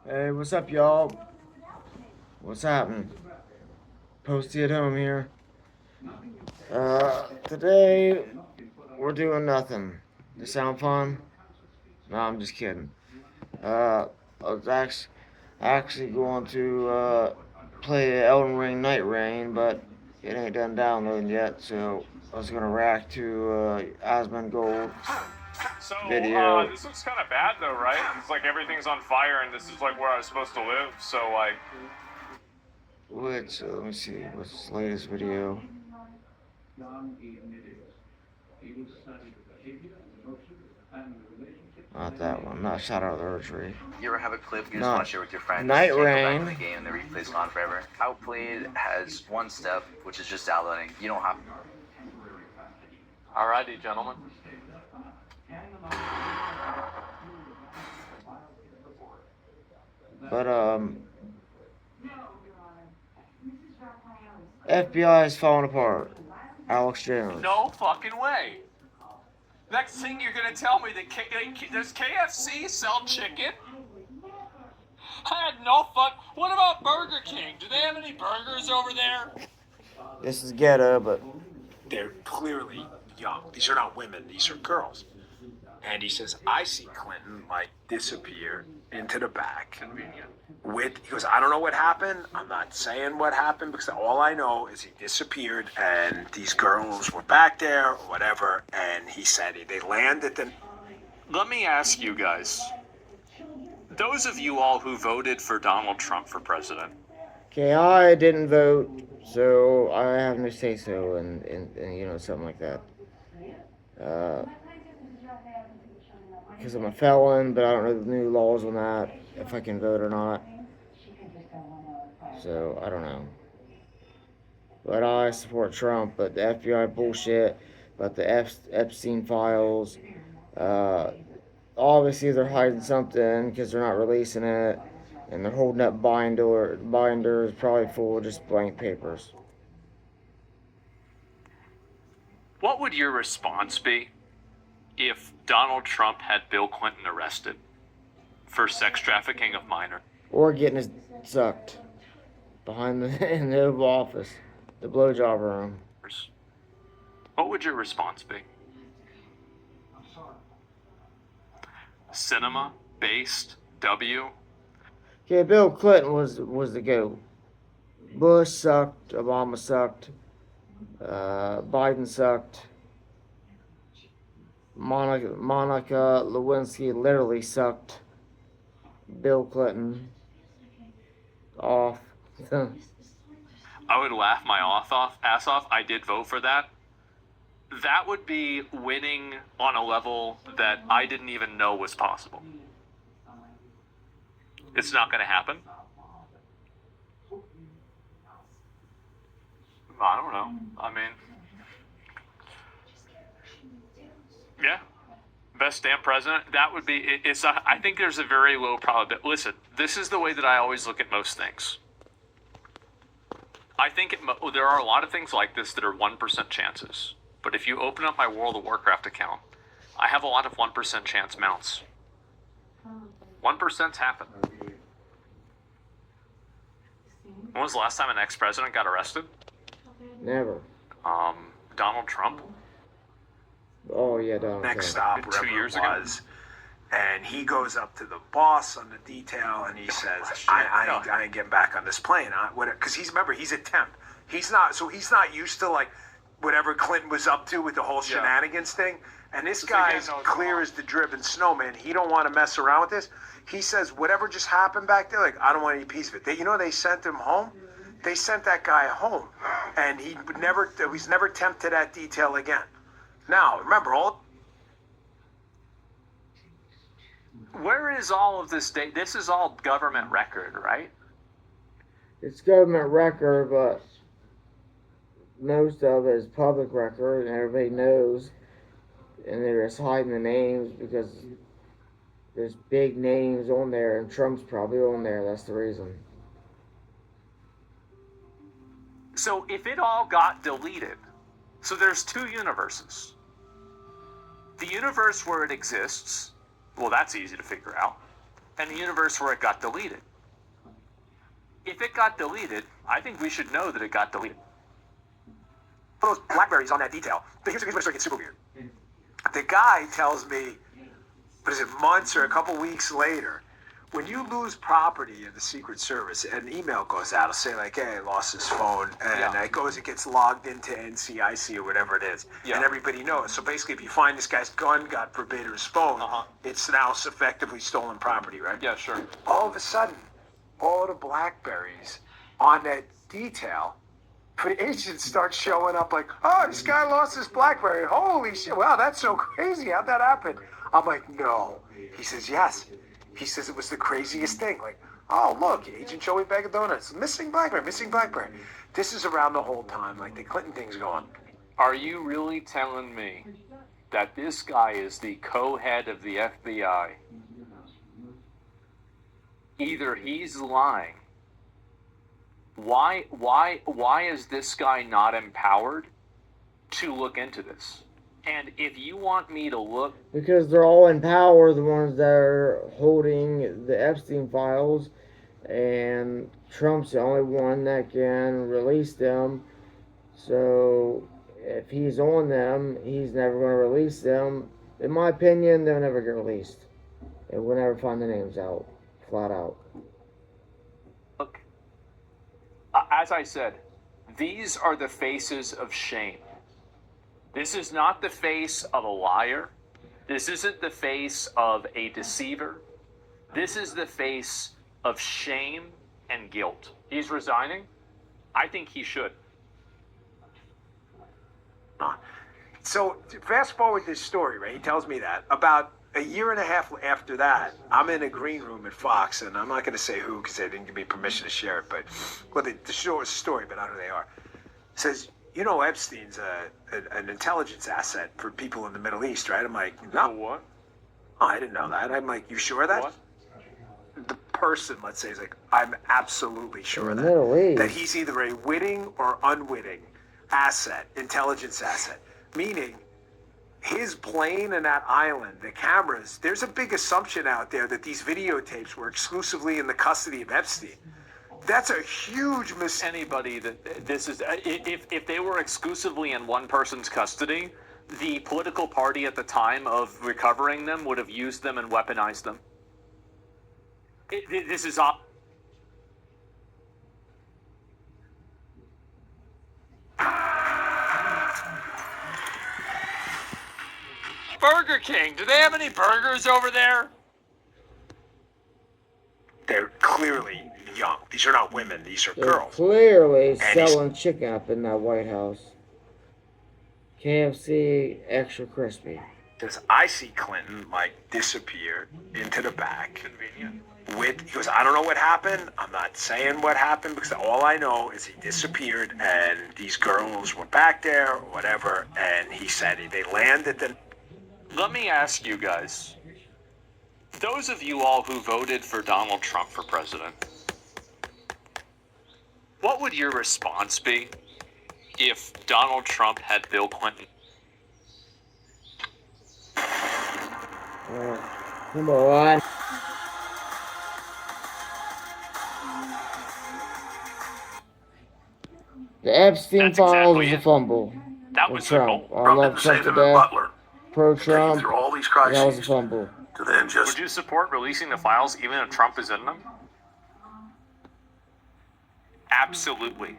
Hey, what's up, y'all? What's happening? Posty at home here. Today we're doing nothing. This sound fun? No, I'm just kidding. I was actually going to play Elden Ring Night Rain, but it ain't done downloading yet, so I was gonna react to Asmongold So, video. this looks kind of bad though, right? It's like everything's on fire and this is like where I was supposed to live, so like... Which, let me see, what's his latest video? Not that one, not Shadow of the Erdtree. You ever have a clip you just Not want to share with your friends? Night You can't go back Rain. in the game and the replay's gone forever. Outplayed has one step, which is just downloading. You don't have to. Alrighty, gentlemen. But FBI is falling apart. Alex Jones. No fucking way. Next thing you're gonna tell me that does KFC sell chicken? I had no fun. What about Burger King? Do they have any burgers over there? This is ghetto, but They're clearly young. These are not women, these are girls. And he says, I see Clinton like disappear into the back. He goes, I don't know what happened. I'm not saying what happened because all I know is he disappeared and these girls were back there or whatever. And he said they landed and Let me ask you guys. Those of you all who voted for Donald Trump for president, okay, I didn't vote, so I have no say so, and you know, something like that. Because I'm a felon, but I don't know the new laws on that, if I can vote or not. So I don't know. But I support Trump, but the FBI bullshit, but the Epstein files. Obviously they're hiding something because they're not releasing it, and they're holding up binders probably full of just blank papers. what would your response be if Donald Trump had Bill Clinton arrested for sex trafficking of minors? Or getting his sucked behind in the Oval Office, the blowjob room. What would your response be? Cinema, based, W. Okay, Bill Clinton was the GOAT. Bush sucked, Obama sucked, Biden sucked. Monica Lewinsky literally sucked Bill Clinton off. I would laugh my ass off. I did vote for that. That would be winning on a level that I didn't even know was possible. It's not going to happen. I don't know. I mean, yeah. Best damn president. That would be. I think there's a very low probability. Listen, this is the way that I always look at most things. I think there are a lot of things like this that are 1% chances. But if you open up my World of Warcraft account, I have a lot of 1% chance mounts. 1%'s happened. When was the last time an ex-president got arrested? Never. Donald Trump. Oh yeah, Donald next Trump. stop, 2 wherever years it ago. was. And he goes up to the boss on the detail and he says, I ain't getting back on this plane. Because he's a temp. He's not used to like whatever Clinton was up to with the whole shenanigans thing. And this guy's clear as the driven snowman. He don't want to mess around with this. He says, whatever just happened back there, like, I don't want any piece of it. They sent him home. They sent that guy home. And he was never tempted to that detail again. Now, remember, Where is all of this data? This is all government record, right? It's government record, but most of it is public record, and everybody knows. And they're just hiding the names because there's big names on there, and Trump's probably on there. That's the reason. So if it all got deleted, so there's two universes. The universe where it exists, well, that's easy to figure out. and the universe where it got deleted. If it got deleted, I think we should know that it got deleted. Those Blackberries on that detail. But here's where it gets super weird. The guy tells me, what is it, months or a couple weeks later, when you lose property in the Secret Service, an email goes out, it'll say like, hey, I lost his phone, and it gets logged into NCIC or whatever it is, and everybody knows. So basically, if you find this guy's gun, God forbid, or his phone, it's now effectively stolen property, right? Yeah, sure. All of a sudden, all the Blackberries on that detail, for agents start showing up like, oh, this guy lost his Blackberry. Holy shit, wow, that's so crazy. How'd that happen? I'm like, no. He says, yes. He says it was the craziest thing. Like, oh, look, Agent Joey Bag of Donuts, missing Blackberry, missing Blackberry. This is around the whole time, like the Clinton thing's going. Are you really telling me that this guy is the co-head of the FBI? Either he's lying. Why is this guy not empowered to look into this? And if you want me to look... Because they're all in power, the ones that are holding the Epstein files, and Trump's the only one that can release them. So if he's on them, he's never going to release them. In my opinion, they'll never get released. And we'll never find the names out, flat out. Look, as I said, these are the faces of shame. This is not the face of a liar. This isn't the face of a deceiver. This is the face of shame and guilt. He's resigning. I think he should. So fast forward this story, right? He tells me that. About a year and a half after that, I'm in a green room at Fox, and I'm not going to say who because they didn't give me permission to share it, but well, the show is a story, but I don't know who they are. It says, you know, Epstein's an intelligence asset for people in the Middle East, right? I'm like, no. What? Oh, I didn't know that. I'm like, you sure of that? What? The person, let's say, is like, I'm absolutely sure of that. Middle East. That he's either a witting or unwitting asset, intelligence asset. Meaning, his plane and that island, the cameras, there's a big assumption out there that these videotapes were exclusively in the custody of Epstein. That's a huge mistake. Anybody that this is, if they were exclusively in one person's custody, the political party at the time of recovering them would have used them and weaponized them. This is Burger King. Do they have any burgers over there? They're clearly young. These are not women. These are They're girls. clearly selling chicken up in that White House. KFC extra crispy. Because I see Clinton like disappear into the back. Convenient. He goes, I don't know what happened. I'm not saying what happened because all I know is he disappeared and these girls were back there or whatever. And he said they landed the. Let me ask you guys, those of you all who voted for Donald Trump for president, what would your response be if Donald Trump had Bill Clinton? Number one. The Epstein That's files exactly is a it. fumble. That with was the Trump. goal. I love Trump to death. Pro-Trump. Through all these That was a crises fumble. to then just Would you support releasing the files even if Trump is in them? Absolutely.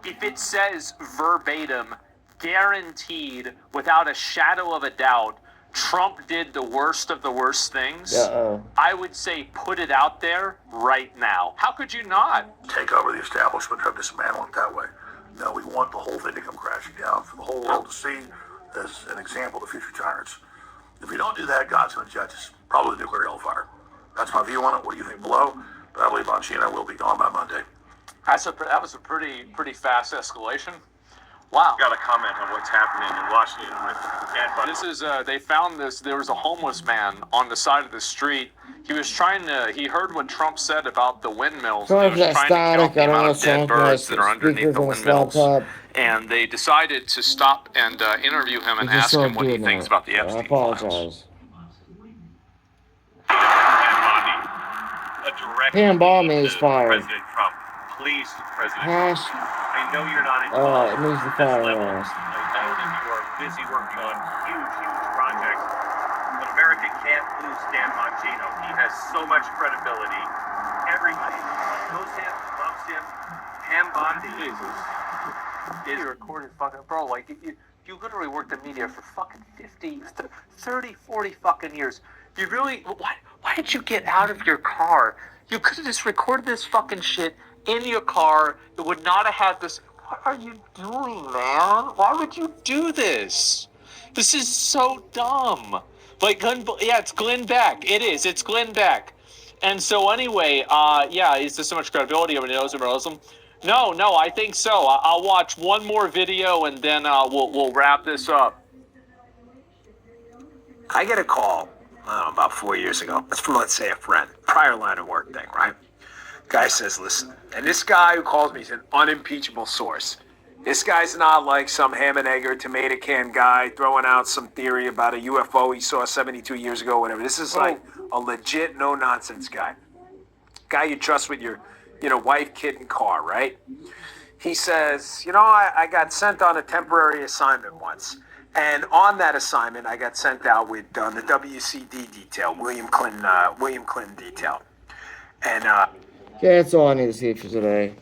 If it says verbatim, guaranteed, without a shadow of a doubt, Trump did the worst of the worst things, Uh-oh. I would say put it out there right now. How could you not? take over the establishment, try to dismantle it that way. No, we want the whole thing to come crashing down for the whole world to see as an example of future tyrants. If we don't do that, God's going to judge us. Probably the nuclear hellfire. That's my view on it. What do you think below? But I believe Bongino will be gone by Monday. That was a pretty fast escalation. Wow. Got a comment on what's happening in Washington with Ed Bundy. This is, they found this, there was a homeless man on the side of the street. He was he heard what Trump said about the windmills. Sorry He for was that trying to static. count the I don't amount know of dead birds that are underneath the windmills. And they decided to stop and interview him and ask him what he thinks about the Epstein I apologize. files. Pam Bondi is fired. President Trump, please, President Hash. Trump, I know you're not involved It needs to at this fire level. us. I know that you are busy working on huge, huge projects, but America can't lose Dan Bongino. He has so much credibility. Everybody knows him, loves him. Pam Bondi is recorded fucking bro, like you literally worked in media for fucking 50, 30, 40 fucking years. You really, why did you get out of your car? You could have just recorded this fucking shit in your car. It would not have had this. What are you doing, man? Why would you do this? This is so dumb. Like, yeah, it's Glenn Beck. It is. It's Glenn Beck. And so anyway, yeah, is there so much credibility? Everybody knows him. No, I think so. I'll watch one more video and then we'll wrap this up. I get a call about 4 years ago. That's from, let's say, a friend. Prior line of work thing, right? Guy says, listen, and this guy who calls me is an unimpeachable source. This guy's not like some ham and egg or tomato can guy throwing out some theory about a UFO he saw 72 years ago, whatever. This is like a legit no-nonsense guy. Guy you trust with your, wife, kid, and car, right? He says, I got sent on a temporary assignment once. And on that assignment, I got sent out with the WCD detail, William Clinton detail. And, Okay, that's all I need to see for today.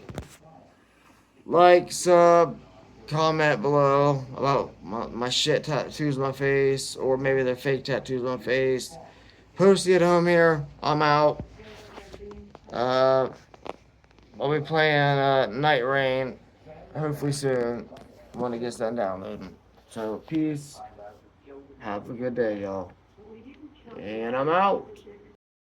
Like, sub, comment below about my shit tattoos on my face, or maybe they're fake tattoos on my face. Posty at home here. I'm out. I'll be playing Night Rain hopefully soon when it gets done downloading. So, peace. Have a good day, y'all. And I'm out.